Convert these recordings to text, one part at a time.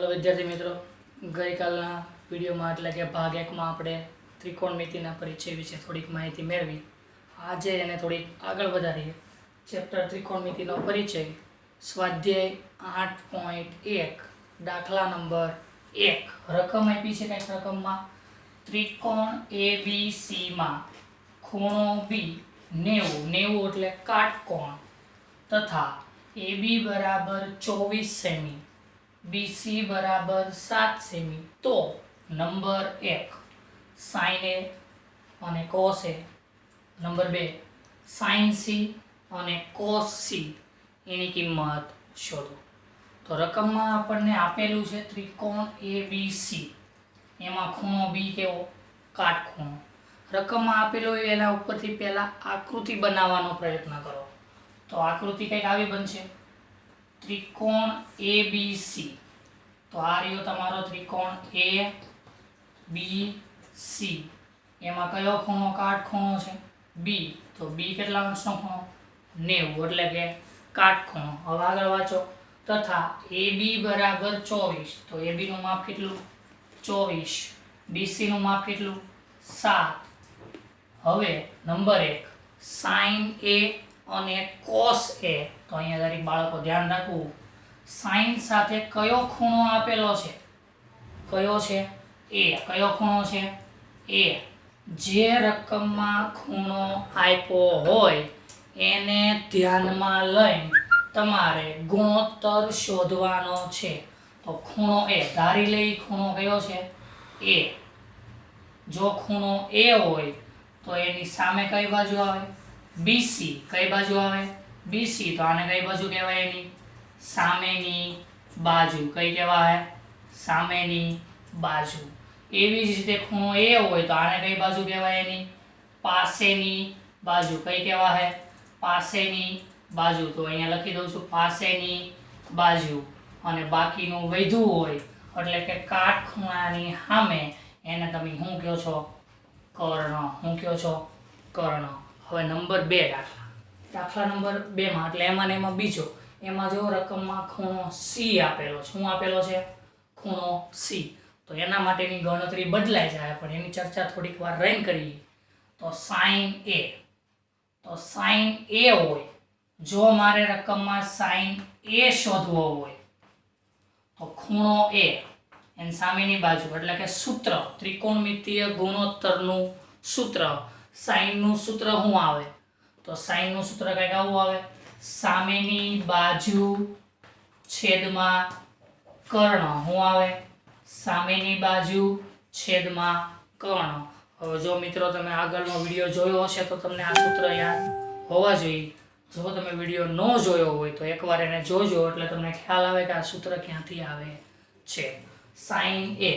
Hello विद्यार्थी मित्रों, गई कालना विडियोमां એટલે કે ભાગ 1 માં આપણે ત્રિકોણમિતિના પરિચય વિશે થોડીક માહિતી મેળવી. આજે એને થોડીક આગળ વધારીએ. ચેપ્ટર ત્રિકોણમિતિનો પરિચય, સ્વાધ્યાય 8.1, દાખલા નંબર 1. રકમ આપી છે કઈ રકમમાં ત્રિકોણ ABC માં ખૂણો B 90 એટલે કાટકોણ તથા AB બરાબર 24 સેમી, BC बराबर 7 सेमी, तो नंबर 1 sin A અને cos A, number 2 sin C અને cos C એની કિંમત શોધો. તો રકમમાં આપણને આપેલું છે ત્રિકોણ ABC, એમાં ખૂણો B કેવો કાટખૂણો. રકમમાં આપેલું હોય એના ઉપરથી પહેલા આકૃતિ બનાવવાનો પ્રયત્ન કરો. તો આકૃતિ કંઈક આવી બનશે, त्रिकोण ABC. तो आ रही तमारो त्रिकोण ABC, एमां कयो खूणो काटखूणो छे B, तो B केटला अंशनो खूणो 90 એટલે કે કાટખૂણો. હવે આગળ વાંચો, તથા AB બરાબર 24, તો AB નું માપ કેટલું 24, BC નું માપ કેટલું 7. હવે નંબર 1 sin A અને cos A, તો અહીંયા દરેક બાળકો ધ્યાન રાખવું, sin સાથે કયો ખૂણો આપેલો છે, કયો છે A, કયો ખૂણો છે A. જે રકમમાં ખૂણો આપ્યો હોય એને ધ્યાનમાં લઈને તમારે ગુણોત્તર શોધવાનો છે. તો ખૂણો A ધારી લઈ, ખૂણો કયો છે A. જો ખૂણો A હોય તો એની સામે કઈ બાજુ આવે BC, કઈ બાજુ આવે BC, તો આને કઈ બાજુ કહેવાય એની સામેની બાજુ, કઈ કહેવાય સામેની બાજુ. એવી જ રીતે ખૂણો A હોય તો આને કઈ બાજુ કહેવાય એની પાસેની બાજુ, કઈ કહેવાય પાસેની બાજુ. તો અહીંયા લખી દઉં છું પાસેની બાજુ. અને બાકીનું વધ્યું હોય એટલે કે કાટખૂણાની સામે એને તમે શું કહો છો કર્ણ, શું કહો છો કર્ણ. હવે નંબર 2 દાખલા નંબર 2 માં એટલે એમાં ને એમાં બીજો, એમાં જો રકમમાં ખૂણો C આપેલો છે. શું આપેલો છે ખૂણો C. તો એના માટેની ગણતરી બદલાઈ જાય, પણ એની ચર્ચા થોડીક વાર રહીને કરીએ. તો sin A, તો sin A હોય, જો મારે રકમમાં sin A શોધવો હોય તો ખૂણો A એની સામેની બાજુ એટલે કે સૂત્ર, ત્રિકોણમિતીય ગુણોત્તરનું સૂત્ર, sin નું સૂત્ર શું આવે, તો sin નું સૂત્ર કંઈક આવું આવે, સામેની બાજુ છેદમાં કર્ણ. શું આવે સામેની બાજુ છેદમાં કર્ણ. હવે જો મિત્રો તમે આગળનો વિડીયો જોયો હશે તો તમને આ સૂત્ર યાદ હોવા જોઈએ. જો તમે વિડીયો ન જોયો હોય તો એકવાર એને જોજો એટલે તમને ખ્યાલ આવે કે આ સૂત્ર ક્યાંથી આવે છે. sin A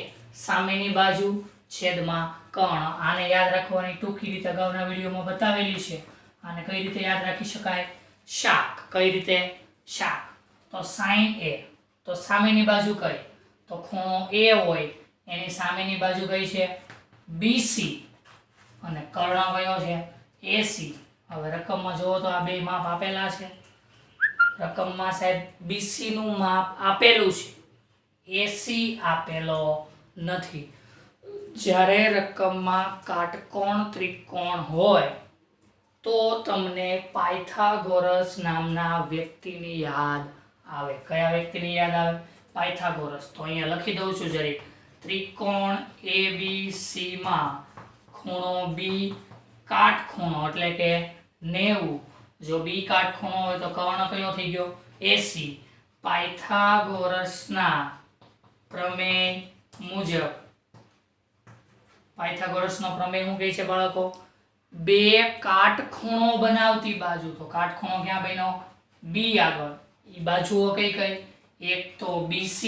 સામેની બાજુ છેદમાં કર્ણ. આને યાદ રાખવાની ટૂંકી રીતે અગાઉના વિડીયોમાં બતાવેલી છે. આને કઈ રીતે યાદ રાખી શકાય, શાક. કઈ રીતે શાક. તો sin A, તો સામેની બાજુ કઈ, તો ખૂણો A હોય એની સામેની બાજુ કઈ છે BC અને કર્ણ કયો છે AC. હવે રકમમાં જુઓ તો આ બે માપ આપેલા છે. રકમમાં સાહેબ BC નું માપ આપેલું છે, AC આપેલો નથી. જ્યારે રકમમાં કાટકોણ ત્રિકોણ હોય તો તમને પાયથાગોરસ નામના વ્યક્તિની યાદ આવે. કયા વ્યક્તિની યાદ આવે પાયથાગોરસ. તો અહીંયા લખી દઉં છું જરીક, ત્રિકોણ ABC માં ખૂણો B કાટખૂણો એટલે કે 90, જો B કાટખૂણો હોય તો કર્ણ કયો થઈ ગયો AC. પાયથાગોરસના પ્રમેય મુજબ, પાયથાગોરસનો પ્રમેય શું કહે છે બાળકો, બે કાટખૂણો બનાવતી બાજુ, તો કાટખૂણો ક્યાં બન્યો B આગળ, એ બાજુઓ કઈ કઈ, એક તો BC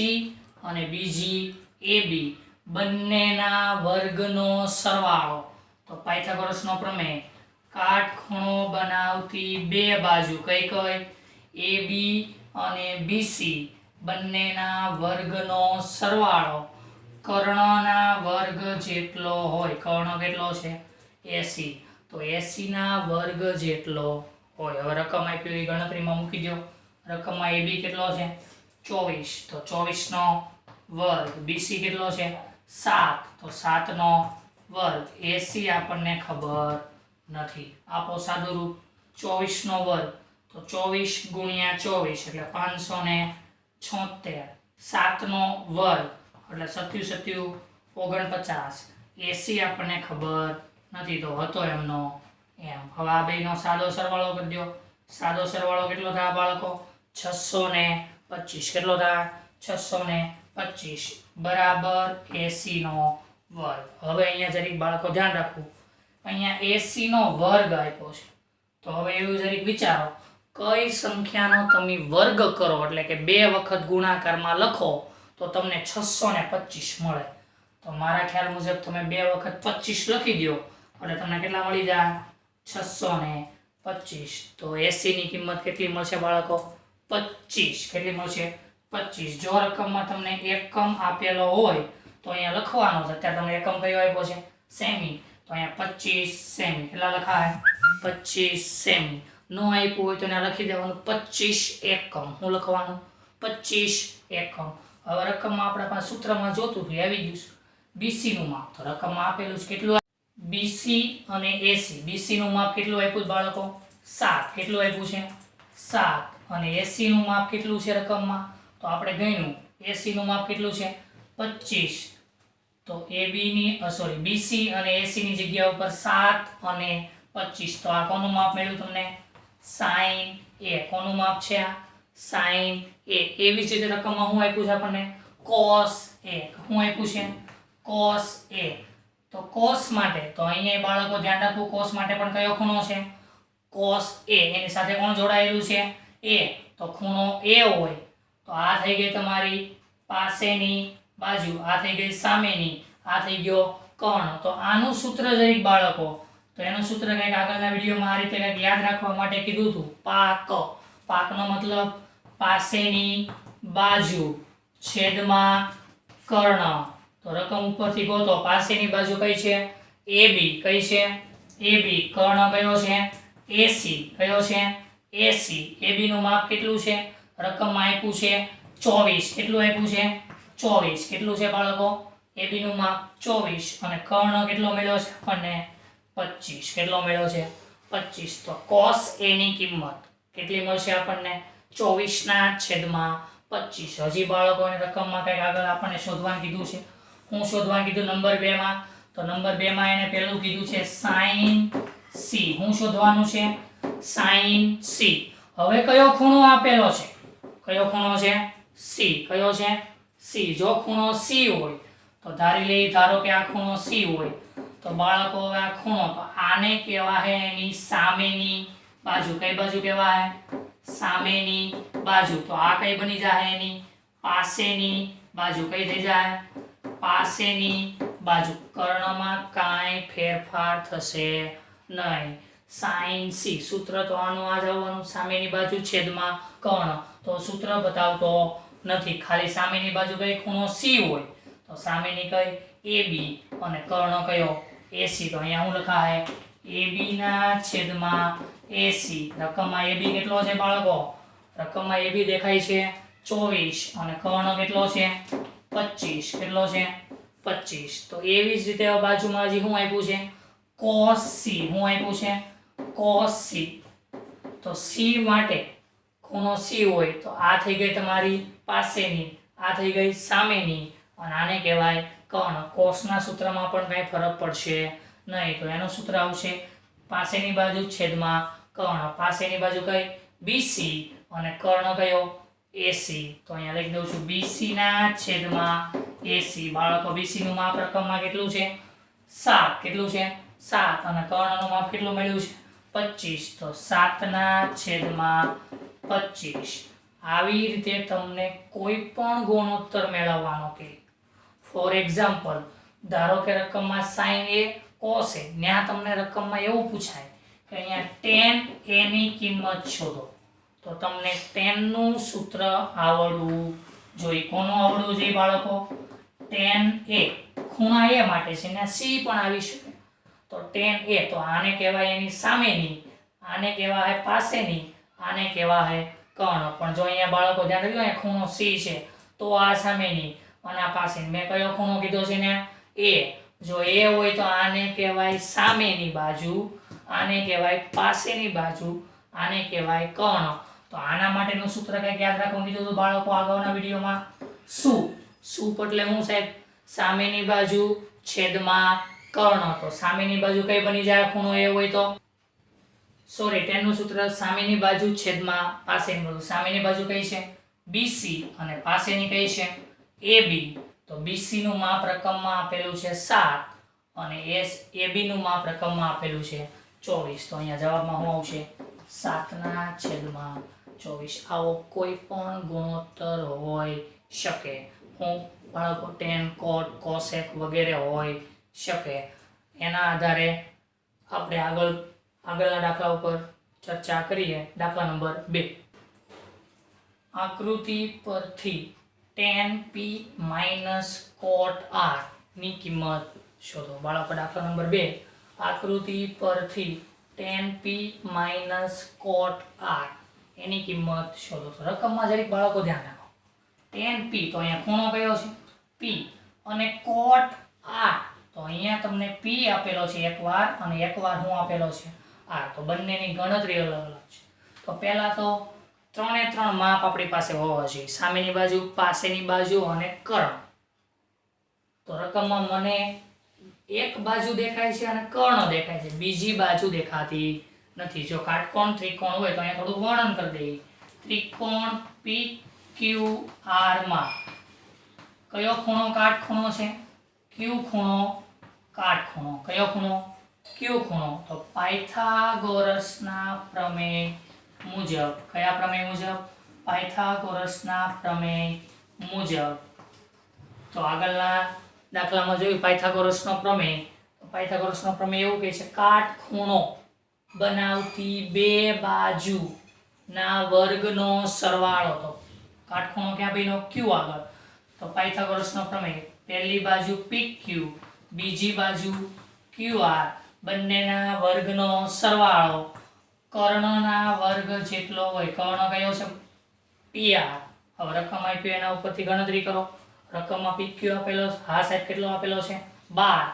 અને બીજી AB, બંનેના વર્ગનો સરવાળો. તો પાયથાગોરસનો પ્રમેય, કાટખૂણો બનાવતી બે બાજુ કઈ કઈ AB અને BC, બંનેના વર્ગનો સરવાળો કર્ણના વર્ગ જેટલો હોય. કર્ણ કેટલો છે 80, તો 80 ના વર્ગ જેટલો હોય. હવે રકમ આપી ગણતરીમાં મૂકી દો. રકમમાં AB કેટલો છે 24, તો 24 નો વર્ગ, બીસી કેટલો છે 7, તો 7 નો વર્ગ, એસી આપણને ખબર નથી. આપો સાદું રૂપ 24 નો વર્ગ, તો 24 ગુણ્યા 24 એટલે 576, 7 નો વર્ગ એટલે 7 7 49, એસી આપણને ખબર નથી, તો હતો એમનો એમ. હવે આ બેનો સાદો સરવાળો કરી દો. સાદો સરવાળો કેટલો થાય બાળકો? 625. કેટલો થાય? 625 બરાબર 80 નો વર્ગ. હવે અહીંયા જરીક બાળકો ધ્યાન રાખવું, અહીંયા 80 નો વર્ગ આપ્યો છે, તો હવે એવું જરીક વિચારો કઈ સંખ્યાનો તમે વર્ગ કરો એટલે કે 2 વખત ગુણાકારમાં લખો તો તમને 625 મળે. તો મારા ખ્યાલ મુજબ તમે 2 વખત 25 લખી દો એટલે તમને કેટલા મળી જાય? 625. તો 80 ની કિંમત કેટલી મળશે બાળકો? 25. કેટલી મળશે? 25. જો રકમમાં તમને એકમ આપેલો હોય તો અહીંયા લખવાનો છે. અત્યારે તમને એકમ કયો આપ્યો છે? સેમી. તો અહીંયા 25 સેમી. કેટલા લખાય? 25 સેમી. નો આપ્યું હોય તો અહીંયા લખી દેવાનું 25 એકમ. શું લખવાનું? 25 એકમ. હવે રકમમાં આપણા પાસે સૂત્રમાં જોતું હતું, આવી ગયું છે બીસી નું માપ. તો રકમમાં આપેલું છે કેટલું? બીસી અને એસી. બીસી નું માપ કેટલું આપ્યું બાળકો? 7. કેટલું આપ્યું છે? 7. અને એસી નું માપ કેટલું છે રકમમાં? તો આપણે ગણ્યું, એસી નું માપ કેટલું છે? 25. તો AB ની BC અને AC ની જગ્યા ઉપર 7 અને 25. તો આ કોનું માપ મળ્યું તમને? sin A. કોનું માપ છે આ? sin A. એવી જ રીતે રકમમાં શું આપ્યું છે આપણને? cos A. શું આપ્યું છે? cos A. તો cos માટે તો અહીંયા બાળકો ધ્યાન રાખવું, cos માટે પણ કયો ખૂણો છે? cos A. એની સાથે કોણ જોડાયેલું છે? A. તો ખૂણો A હોય તો આ થઈ ગઈ તમારી પાસેની બાજુ, આ થઈ ગઈ સામેની, આ થઈ ગયો કર્ણ. તો આનું સૂત્ર જરીક બાળકો, તો એનું સૂત્ર કંઈક આગળના વિડીયોમાં આ રીતે કંઈક યાદ રાખવા માટે કીધું હતું. પાક. પાકનો મતલબ પાસેની બાજુ છેદમાં કર્ણ. તો રકમ ઉપરથી ગોતો. પાસેની બાજુ કઈ છે? AB. કઈ છે? AB. કર્ણ કયો છે? AC. કયો છે? AC. AB નું માપ કેટલું છે? રકમમાં આપ્યું છે 24. કેટલું આપ્યું છે? 24. કેટલું છે બાળકો? AB નું માપ 24 અને કર્ણ કેટલો મળ્યો છે આપણને? 25. કેટલો મળ્યો છે? 25. તો cos A ની કિંમત કેટલી મળશે આપણને? 24 ના છેદમાં 25. હજી બાળકોને રકમમાં કંઈક આગળ આપણને શોધવાનું કીધું છે. હું શોધવાનું કીધું નંબર 2 માં? તો નંબર 2 માં એને પહેલું કીધું છે sin C. હું શોધવાનું છે? sin C. હવે કયો ખૂણો આપેલો છે? કયો ખૂણો છે? C. કયો છે? C. જો ખૂણો C હોય તો ધારો કે આ ખૂણો C હોય તો બાળકો હવે આ ખૂણો, તો આને કહેવાય એની સામેની બાજુ. કઈ બાજુ કહેવાય? સામેની બાજુ. તો આ કઈ બની જાય? એની પાસેની બાજુ. કઈ થઈ જાય? પાસેની બાજુ. કર્ણમાં કાંઈ ફેરફાર થશે નહીં. sin C. સૂત્ર તો આનું આ જ આવવાનું, સામેની બાજુ છેદમાં કર્ણ. તો સૂત્ર બતાવતો નથી, ખાલી સામેની બાજુ કઈ? ખૂણો C હોય તો સામેની કઈ? AB અને કર્ણ કયો? AC. તો અહીંયા શું લખાય? AB ના છેદમાં AC. રકમમાં AB કેટલો છે બાળકો? રકમમાં AB દેખાય છે 24 અને કર્ણ કેટલો છે? 25. કેટલો છે? 25. તો એવી જ રીતે બાજુમાં હજી શું આપ્યું છે? cos C. શું આપ્યું છે? cos C. તો C માટે ખૂણો C હોય તો આ થઈ ગઈ તમારી પાસેની, આ થઈ ગઈ સામેની અને આને કહેવાય કર્ણ. cos ના સૂત્રમાં પણ કંઈ ફરક પડશે નહીં. તો એનું સૂત્ર આવશે પાસેની બાજુ છેદમાં કર્ણ. પાસેની બાજુ કઈ? BC અને કર્ણ કયો? AC. તો અહીંયા લખી દઉં છું BC ના છેદમાં AC. બાળકો BC નું માપ રકમમાં કેટલું છે? 7. કેટલું છે? 7. અને કર્ણનું માપ કેટલું મળ્યું છે? 25. તો 7 ના છેદમાં 25. આવી રીતે તમને કોઈ પણ ગુણોત્તર મેળવવાનો કે ફોર એક્ઝામ્પલ ધારો કે રકમમાં sin A cos A, ત્યાં તમને રકમમાં એવું પૂછાય કે અહીંયા tan A ની કિંમત શોધો, તો તમને tan નું સૂત્ર આવડવું જોઈએ. કોનું આવડવું જોઈએ બાળકો? tan A. ખૂણા A માટે છે ને C પણ આવી શકે. તો tan A તો આને કહેવાય એની સામેની, આને કહેવાય પાસેની, આને કહેવાય કર્ણ. પણ જો અહીંયા બાળકો ધ્યાન રાખજો, અહીંયા ખૂણો C છે તો આ સામેની આના પાસે મેં કયો ખૂણો કીધો છે ને એ જો એ હોય તો આને કહેવાય સામેની બાજુ આને કહેવાય પાસેની બાજુ આને કહેવાય કર્ણ તો આના માટેનું સૂત્ર કંઈક યાદ રાખવાનું કીધું હતું બાળકો આગળના વિડીયોમાં સૂપ એટલે હું સાહેબ સામેની બાજુ છેદમાં કર્ણ તો સામેની બાજુ કઈ બની જાય ખૂણો એ હોય તો સોરી ટેનનું સૂત્ર સામેની બાજુ છેદમાં પાસેની બાજુ સામેની બાજુ કઈ છે BC અને પાસેની કઈ છે AB તો BC નું માપ રકમમાં આપેલું છે 7 અને AB નું માપ રકમમાં આપેલું છે 24 તો અહીંયા જવાબમાં શું આવશે 7/24 આવો કોઈ પણ ગુણોત્તર હોઈ શકે હું બાળકો tan cot cosec વગેરે હોઈ શકે એના આધારે આપણે આગળના દાખલા ઉપર ચર્ચા કરીએ દાખલા નંબર 2 આકૃતિ પરથી tan p - cot r ની કિંમત શોધો બાળકો દાખલા નંબર 2 આકૃતિ પરથી tan p - cot r એની કિંમત શોધો તો રકમમાં જરીક બાળકો ધ્યાન રાખો tan p તો અહીંયા ખૂણો કયો છે p અને cot r તો અહીંયા તમને p આપેલો છે એકવાર અને એકવાર હું આપેલો છે r તો બંનેની ગણતરી અલગ અલગ છે તો પહેલા તો ત્રણે ત્રણ માપ આપણી પાસે હોવા જોઈએ સામેની બાજુ પાસેની બાજુ અને કર્ણ તો રકમમાં મને એક બાજુ દેખાય છે અને કર્ણ દેખાય છે બીજી બાજુ દેખાતી નથી જો કાટકોણ ત્રિકોણ હોય તો અહીંયા થોડું વર્ણન કરી દઈએ ત્રિકોણ PQR માં કયો ખૂણો કાટખૂણો છે Q ખૂણો કાટખૂણો કયો ખૂણો Q ખૂણો તો પાયથાગોરસના પ્રમેય મુજબ કયા પ્રમેય મુજબ પાયથાગોરસના પ્રમેય મુજબ તો આગળના દાખલામાં જોયું પાયથાગોરસનો પ્રમેય તો પાયથાગોરસનો પ્રમેય એવું કહે છે કાટખૂણો બનાવતી બે બાજુના વર્ગનો સરવાળો તો કાટખૂણો ક્યાં ભાઈનો Q આગળ તો પાયથાગોરસનો પ્રમેય પહેલી બાજુ PQ બીજી બાજુ QR બંનેના વર્ગનો સરવાળો કર્ણના વર્ગ જેટલો હોય કર્ણ કયો છે PR હવે રકમ આપી એના ઉપરથી ગણતરી કરો રકમમાં PQ આપેલો હા સાહેબ કેટલો આપેલો છે 12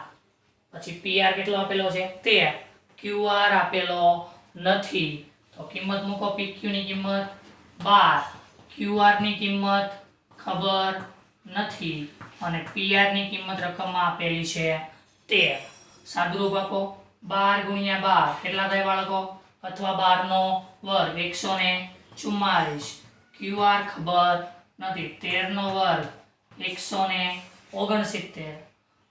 પછી PR કેટલો આપેલો છે 13 QR આપેલો નથી તો કિંમત મૂકો PQ ની કિંમત 12 QR ની કિંમત ખબર નથી અને PR ની કિંમત રકમમાં આપેલી છે 13 સાદુરૂપ આપો 12 × 12 કેટલા થાય બાળકો અથવા 12 નો વર્ગ 144 QR ખબર નથી 13 નો વર્ગ 169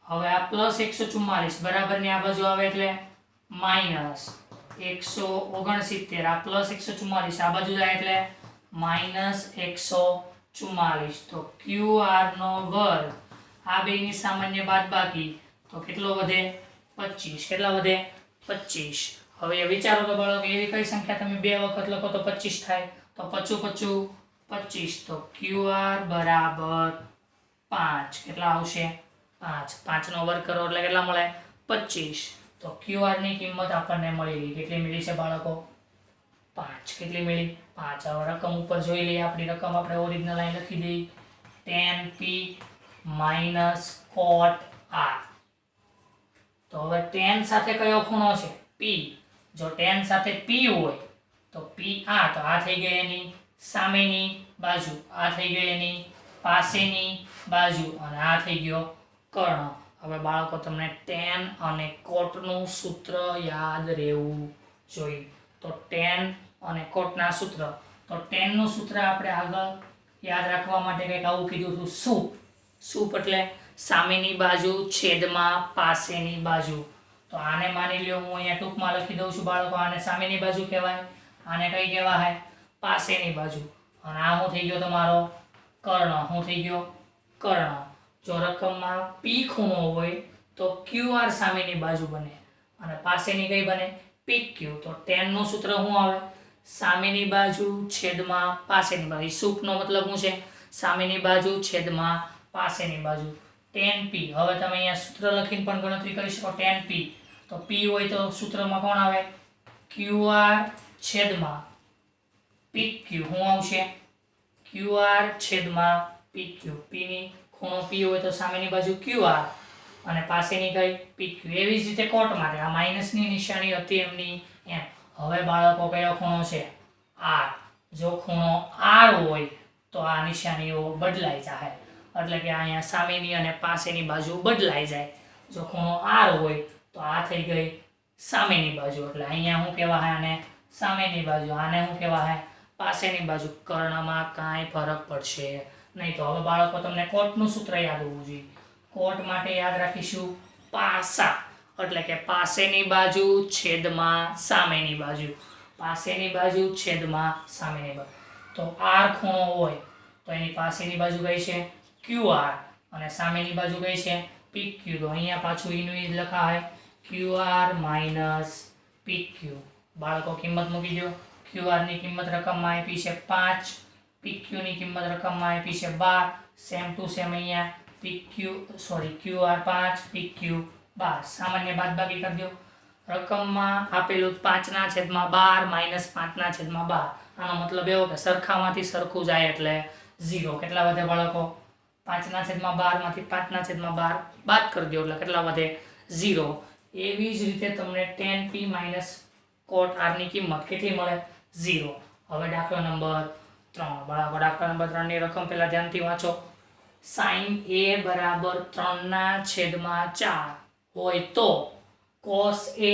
હવે આ પ્લસ 144 બરાબરની આ બાજુ આવે એટલે માઈનસ 169 આ પ્લસ 144 આ બાજુ જાય એટલે માઈનસ 144 તો QR નો વર્ગ આ બેની સામાન્ય બાદબાકી તો કેટલો વધે 25 કેટલા વધે 25 હવે એ વિચારો તો બાળકો એવી કઈ સંખ્યા તમે બે વખત લખો તો 25 થાય તો 25 25 તો QR બરાબર 5 કેટલા આવશે 5 નો વર્ગ કરો એટલે કેટલા મળે 25 તો QR ની કિંમત આપણને મળી ગઈ કેટલી મળી છે બાળકો 5 કેટલી મળી 5 હવે રકમ ઉપર જોઈ લઈએ આપણી રકમ આપણે ઓરિજિનલ અહીં લખી દઈએ tan p - cot r તો હવે tan સાથે કયો ખૂણો છે p જો tan સાથે p હોય તો p તો આ થઈ ગઈ એની સામેની બાજુ આ થઈ ગઈ એની પાસેની બાજુ અને આ થઈ ગયો કર્ણ હવે બાળકો તમને tan અને cot નું સૂત્ર યાદ રહેવું જોઈએ તો tan અને cot ના સૂત્ર તો tan નું સૂત્ર આપણે આગળ યાદ રાખવા માટે કંઈક આવું કીધું હતું સૂપ એટલે સામેની બાજુ છેદમાં પાસેની બાજુ તો આને માની લ્યો હું અહીંયા ટૂંકમાં લખી દઉં છું બાળકો આને સામેની બાજુ કહેવાય આને કઈ કહેવાય પાસેની બાજુ અને આ શું થઈ ગયો તમારો કર્ણ શું થઈ ગયો કર્ણ જો રકમમાં p ખૂણો હોય તો QR સામેની બાજુ બને અને પાસેની કઈ બને PQ તો tan નું સૂત્ર શું આવે સામેની બાજુ છેદમાં પાસેની બાજુ સૂપનો મતલબ શું છે સામેની બાજુ છેદમાં પાસેની બાજુ tan p હવે તમે અહીંયા સૂત્ર લખીને પણ ગણતરી કરી શકો tan p તો p હોય તો સૂત્રમાં કોણ આવે QR છેદમાં PQ શું આવશે QR છેદમાં PQ p ની ખૂણો P હોય તો સામેની બાજુ QR અને પાસેની કઈ PQ. એવી જ રીતે કોટ માટે આ માઈનસની નિશાની હતી એમની એમ. હવે બાળકો કયો ખૂણો છે? R. જો ખૂણો R હોય તો આ નિશાનીઓ બદલાઈ જાય, એટલે કે અહીંયા સામેની અને પાસેની બાજુ બદલાઈ જાય. જો ખૂણો R હોય તો આ થઈ ગઈ સામેની બાજુ, એટલે અહીંયા શું કહેવાય? આને સામેની બાજુ, આને શું કહેવાય? પાસેની બાજુ. કર્ણમાં કાંઈ ફરક પડશે નહીં. તો હવે બાળકો તમને કોટનું સૂત્ર યાદ હોવું જોઈએ. કોટ માટે યાદ રાખીશું પાસા, એટલે કે પાસેની બાજુ છેદમાં સામેની બાજુ. પાસેની બાજુ છેદમાં સામેની બાજુ. તો R ખૂણો હોય તો એની પાસેની બાજુ કઈ છે? QR અને સામેની બાજુ કઈ છે? PQ. તો અહીંયા પાછું એનું જ લખાય QR માઇનસ PQ. બાળકો કિંમત મૂકી દો. QR ની કિંમત રકમમાં આપી છે 5, PQ ની કિંમત રકમમાં આપી છે 12. સેમ ટુ સેમ અહીંયા QR 5, PQ 12. સામાન્ય બાદબાકી કરી દો. રકમમાં આપેલું 5/12 માઇનસ 5/12. આનો મતલબ એવો કે સરખામાંથી સરખું જાય એટલે 0. કેટલા વધે બાળકો? 5/12 માંથી 5/12 બાદ કરી દો એટલે કેટલા વધે? 0. એવી જ રીતે તમને tan P minus cot R ની કિંમત કેટલી મળે? 0. હવે દાખલા નંબર 3. બાળકો દાખલા નંબર 3 ની રકમ પહેલા ધ્યાનથી વાંચો. sin A બરાબર 3/4 હોય તો cos A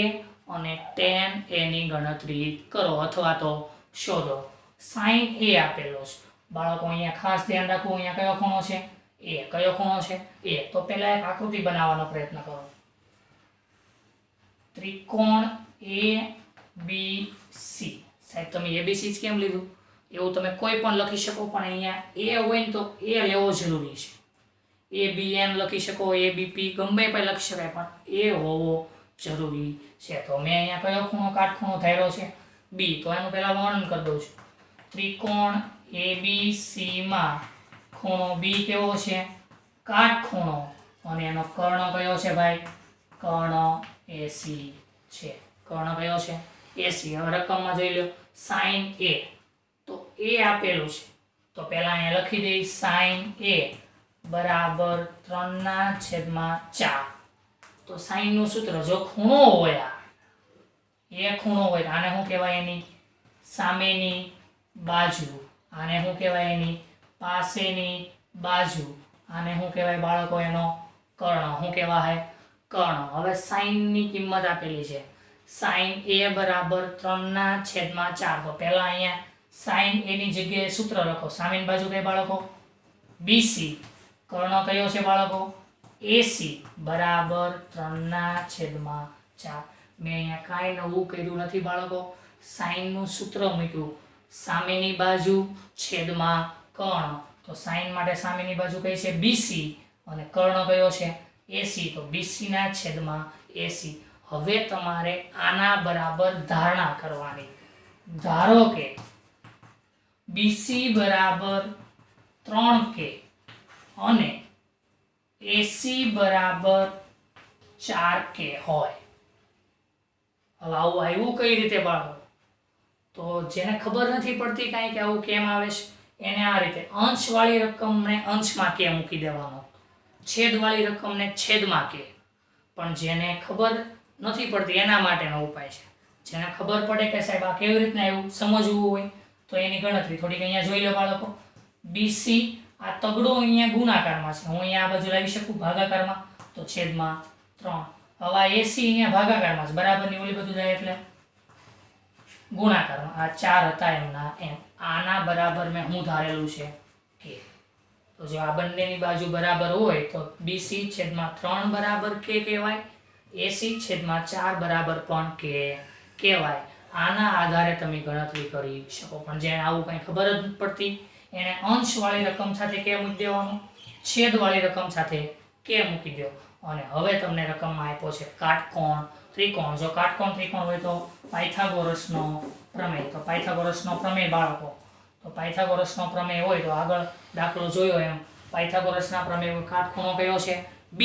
અને tan A ની ગણતરી કરો અથવા તો શોધો. sin A આપેલો છે બાળકો, અહીંયા ખાસ ધ્યાન રાખવું. અહીંયા કયો ખૂણો છે? A. કયો ખૂણો છે? A. તો પહેલા એક આકૃતિ બનાવવાનો પ્રયત્ન કરો. ત્રિકોણ ABC. સાહેબ તમે ABC જ કેમ લીધું? એવું તમે કોઈ પણ લખી શકો, પણ અહીંયા A હોય ને તો A લેવો જરૂરી છે. ABN લખી શકો, ABP ગમે પણ લખી શકાય, પણ A હોવો જરૂરી છે. તો મેં અહીંયા કયો ખૂણો કાટખૂણો ધાર્યો છે? B. તો એનું પહેલા વર્ણન કરી દઉં છું. ત્રિકોણ ABC માં ખૂણો B કેવો છે? કાટખૂણો. અને એનો કર્ણ કયો છે ભાઈ? કર્ણ AC છે. કર્ણ કયો છે? AC. હવે રકમમાં જોઈ લો. sin A, તો A આપેલું છે તો પહેલા અહીંયા લખી દઈ sin A બરાબર 3/4. તો sin નું સૂત્ર, જો ખૂણો હોય આ ખૂણો હોય, આને શું કહેવાય? એની સામેની બાજુ. આને શું કહેવાય? એની પાસેની બાજુ. આને શું કહેવાય બાળકો? એનો કર્ણ. શું કહેવાય? કર્ણ. હવે sin ની કિંમત આપેલી છે. sin A બરાબર 3/4. તો પહેલા અહીંયા sin A ની જગ્યાએ સૂત્ર લખો. સામેની બાજુ કઈ બાળકો? BC. કર્ણ કયો છે બાળકો? AC બરાબર 3/4. મેં અહીંયા કાંઈ નવું કર્યું નથી બાળકો. sin નું સૂત્ર મૂક્યું. સામેની બાજુ છેદમાં કર્ણ. તો sin માટે સામેની બાજુ કઈ છે? BC અને કર્ણ કયો છે? AC. તો BC ના છેદમાં AC. હવે તમારે આના બરાબર ધારણા કરવાની. ધારો કે BC બરાબર 3K અને AC બરાબર 4K હોય. હવે આવું આવ્યું કઈ રીતે બાળકો? તો જેને ખબર નથી પડતી કાંઈ કે આવું કેમ આવે છે, એને આ રીતે અંશવાળી રકમને અંશમાં કે મૂકી દેવાનો, છેદવાળી રકમને છેદમાં કે. પણ જેને ખબર નથી પડતી એના માટેનો ઉપાય છે. જેને ખબર પડે કે સાહેબ આ કેવી રીતના એવું સમજવું હોય તો એની ગણતરી થોડીક અહીંયા જોઈ લો બાળકો. BC આ તગડો અહીંયા ગુણાકારમાં છે, હું અહીંયા આ બાજુ લાવી શકું ભાગાકારમાં, તો છેદમાં 3. હવે AC અહીંયા ભાગાકારમાં છે, બરાબરની ઓલી બધું જાય એટલે ગુણાકારમાં. આ 4 હતા એમના એમ. આના બરાબર મેં હું ધારેલું છે કે. તો જો આ બંનેની બાજુ બરાબર હોય તો BC છેદમાં 3 બરાબર કે કહેવાય, AC છેદમાં 4 બરાબર પણ કે કહેવાય. આના આધારે તમે ગણતરી કરી શકો. પણ જેને આવું કંઈ ખબર જ નથી પડતી એને અંશવાળી રકમ સાથે કે મૂકી દેવાનું, છેદવાળી રકમ સાથે કે મૂકી દો. અને હવે તમને રકમમાં આપ્યો છે કાટકોણ ત્રિકોણ. જો કાટકોણ ત્રિકોણ હોય તો પાયથાગોરસનો પ્રમેય. તો પાયથાગોરસનો પ્રમેય બાળકો, તો પાયથાગોરસનો પ્રમેય હોય તો આગળ દાખલો જોયો એમ પાયથાગોરસના પ્રમેય કાટખૂણો કયો છે? B.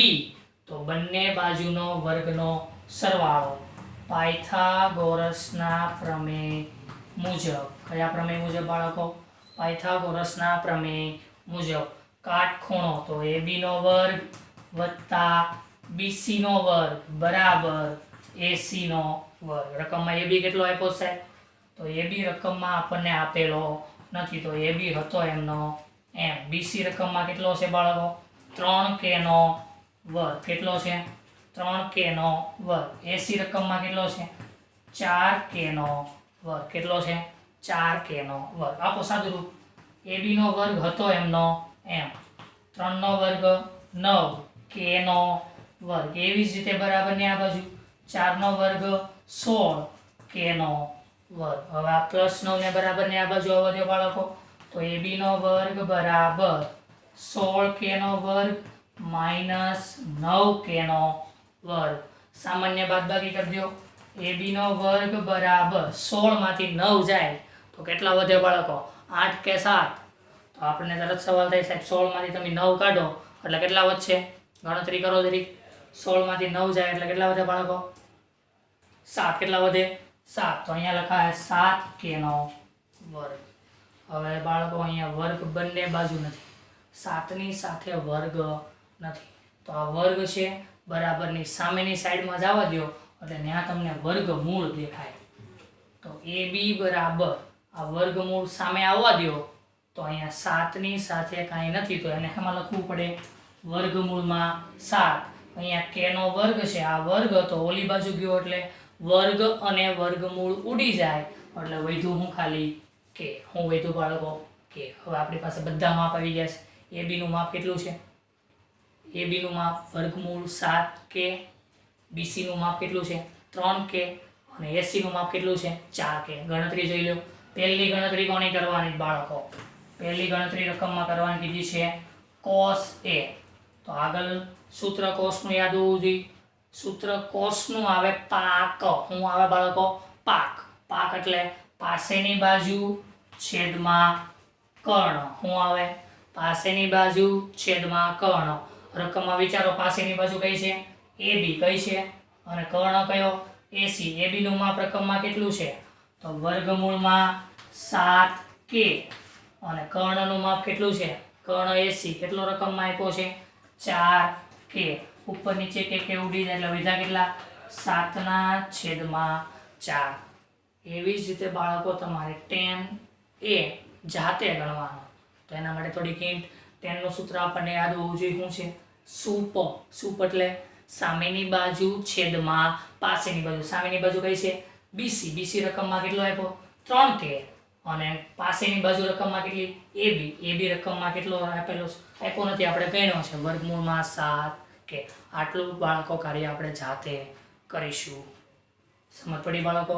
તો બંને બાજુનો વર્ગનો સરવાળો. પાયથાગોરસના પ્રમેય મુજબ, કયા પ્રમેય મુજબ બાળકો? પાયથાગોરસના પ્રમેય મુજબ કાટખૂણો તો AB નો વર્ગ વત્તા BC નો વર્ગ બરાબર AC નો વર્ગ. રકમમાં AB કેટલો આપ્યો સાહેબ? તો AB રકમમાં આપણને આપેલો નથી, તો AB હતો એમનો એમ. BC રકમમાં કેટલો છે બાળકો? 3k નો વર્ગ. કેટલો છે? 3k નો વર્ગ. AC રકમમાં કેટલો છે? 4k નો વર્ગ. કેટલો છે? 4k નો વર્ગ. આપો સાદું રૂપ. AB નો વર્ગ હતો એમનો એમ. 3 નો વર્ગ 9, k નો વર્ગ. એવી જ રીતે બરાબર ને આ બાજુ 4 નો વર્ગ 16, k નો વર્ગ. હવે આ +9 ને બરાબર ને આ બાજુ આવવા દો બાળકો. તો AB નો વર્ગ બરાબર 16k નો વર્ગ -9k નો વર્ગ. સામાન્ય બાદબાકી કરી દો. AB નો વર્ગ બરાબર 16 માંથી 9 જાય તો કેટલા વધે બાળકો? 8 કે 7? તો આપણને તરત સવાલ થાય સાહેબ 16 માંથી તમે 9 કાઢો એટલે કેટલા વધશે? ગણતરી કરો જરી. 16 માંથી 9 જાય એટલે કેટલા વધે બાળકો? 7. કેટલા વધે? 7. તો અહીંયા લખાય 7k નો વર્ગ. હવે બાળકો અહીંયા વર્ગ બંને બાજુ નથી, 7 ની સાથે વર્ગ નથી, તો આ વર્ગ છે બરાબરની સામેની સાઈડમાં જવા દો એટલે ત્યાં તમને વર્ગમૂળ દેખાય. તો AB બરાબર આ વર્ગમૂળ સામે આવવા દો તો અહીંયા 7 ની સાથે કાંઈ નથી, તો એને એમાં લખવું પડે વર્ગમૂળમાં 7. અહીંયા k નો વર્ગ છે, આ વર્ગ હતો, ઓલી બાજુ ગયો એટલે વર્ગ અને વર્ગમૂળ ઉડી જાય એટલે વધ્યું હું ખાલી k. હું વધ્યું બાળકો? k. હવે આપણી પાસે બધા માપ આવી ગયા છે. AB નું માપ કેટલું છે? AB નું માપ વર્ગમૂળ 7k, BC નું માપ કેટલું છે? 3k અને AC નું માપ કેટલું છે? 4k. ગણતરી જોઈ લો. પહેલી ગણતરી કોની કરવાની બાળકો? પહેલી ગણતરી રકમમાં કરવાની કીધી છે cos A. તો આગળ સૂત્ર cos નું યાદ હોવું જોઈએ. સૂત્ર cos નું આવે પાક. શું આવે બાળકો? પાક. પાક એટલે પાસેની બાજુ છેદમાં કર્ણ. શું આવે? પાસેની બાજુ છેદમાં કર્ણ. રકમમાં વિચારો, પાસેની બાજુ કઈ છે? AB. કઈ છે? અને કર્ણ કયો? AC. AB નું માપ રકમમાં કેટલું છે? તો વર્ગમૂળમાં 7k અને કર્ણનું માપ કેટલું છે? કર્ણ AC. કેટલો રકમમાં આપ્યો છે? 4k. ઉપર નીચે કે ઉડી જાય એટલે વધ્યા કેટલા? 7/4. એવી જ રીતે બાળકો તમારે tan A જાતે ગણવાનો. તો એના માટે થોડીક હિન્ટ. tan નું સૂત્ર આપણને યાદ હોવું જોઈએ. શું છે? સુપ. સુપ એટલે સામેની બાજુ છેદમાં પાસેની બાજુ. સામેની બાજુ કઈ છે? BC. BC રકમમાં કેટલો આપ્યો? 3k અને પાસેની બાજુ રકમમાં કેટલી? AB. AB રકમમાં કેટલો આપેલો છે? આપ્યો નથી, આપણે ગણ્યો છે વર્ગમૂળમાં 7k. આટલું બાળકો કાર્ય આપણે જાતે કરીશું. સમજ પડી બાળકો?